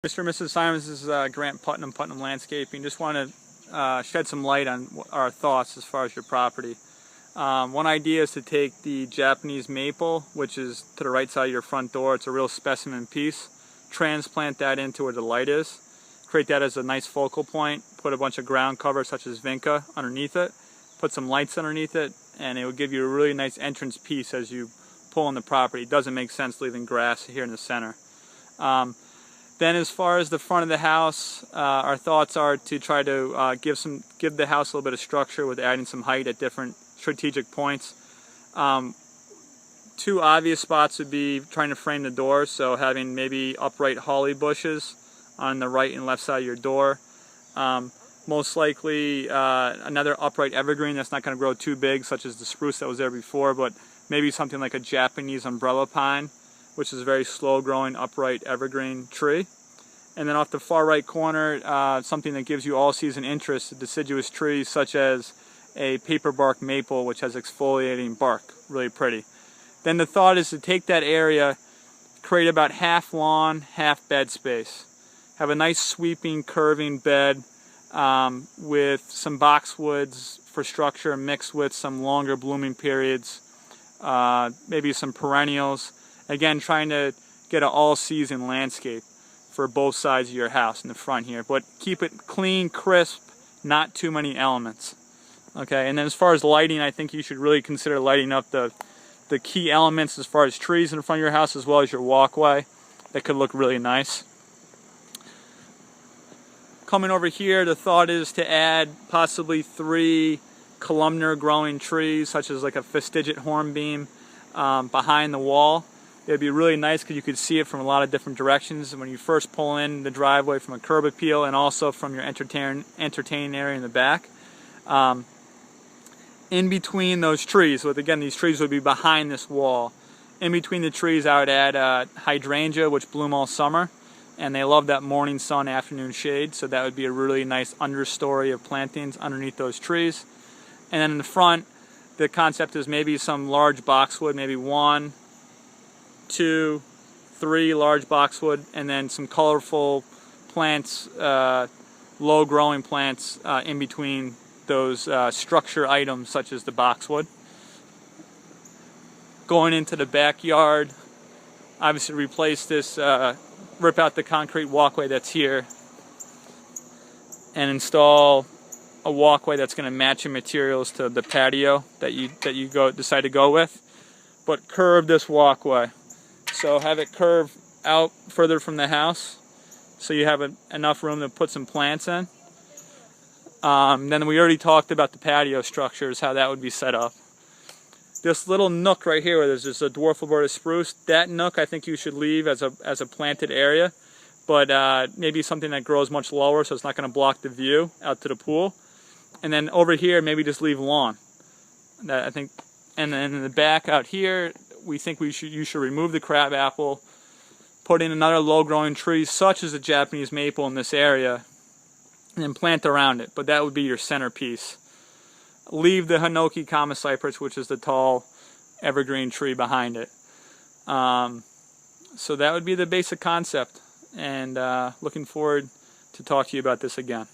Mr. and Mrs. Simons, this is Grant Putnam Landscaping. Just want to shed some light on our thoughts as far as your property. One idea is to take the Japanese maple, which is to the right side of your front door. It's a real specimen piece. Transplant that into where the light is. Create that as a nice focal point. Put a bunch of ground cover such as vinca underneath it. Put some lights underneath it, and it will give you a really nice entrance piece as you pull in the property. It doesn't make sense leaving grass here in the center. Then as far as the front of the house, our thoughts are to try to give the house a little bit of structure with adding some height at different strategic points. Two obvious spots would be trying to frame the door, so having maybe upright holly bushes on the right and left side of your door. Most likely another upright evergreen that's not going to grow too big, such as the spruce that was there before, but maybe something like a Japanese umbrella pine, which is a very slow growing upright evergreen tree. And then off the far right corner, something that gives you all season interest, deciduous trees such as a paperbark maple, which has exfoliating bark, really pretty. Then the thought is to take that area, create about half lawn, half bed space. Have a nice sweeping, curving bed with some boxwoods for structure mixed with some longer blooming periods, maybe some perennials. Again, trying to get an all-season landscape for both sides of your house in the front here, but keep it clean, crisp, not too many elements. Okay, and then as far as lighting, I think you should really consider lighting up the key elements as far as trees in front of your house as well as your walkway. That could look really nice. Coming over here, the thought is to add possibly 3 columnar growing trees, such as like a fastigiate hornbeam behind the wall. It'd be really nice because you could see it from a lot of different directions when you first pull in the driveway from a curb appeal and also from your entertaining area in the back. In between those trees, with again these trees would be behind this wall. In between the trees I would add hydrangea, which bloom all summer, and they love that morning sun, afternoon shade, so that would be a really nice understory of plantings underneath those trees. And then in the front, the concept is maybe some large boxwood, maybe 1, 2, 3 large boxwood, and then some colorful plants, low growing plants in between those structure items such as the boxwood. Going into the backyard, obviously replace this, rip out the concrete walkway that's here and install a walkway that's going to match your materials to the patio that you decide to go with, but curve this walkway. So have it curve out further from the house so you have enough room to put some plants in. Then we already talked about the patio structures, how that would be set up. This little nook right here where there's just a dwarf Alberta spruce, that nook I think you should leave as a planted area, but maybe something that grows much lower so it's not going to block the view out to the pool. And then over here maybe just leave lawn. That I think, and then in the back out here we think you should remove the crabapple, put in another low growing tree such as a Japanese maple in this area, and then plant around it, but that would be your centerpiece. Leave the Hinoki Kama cypress, which is the tall evergreen tree behind it. So that would be the basic concept, and looking forward to talk to you about this again.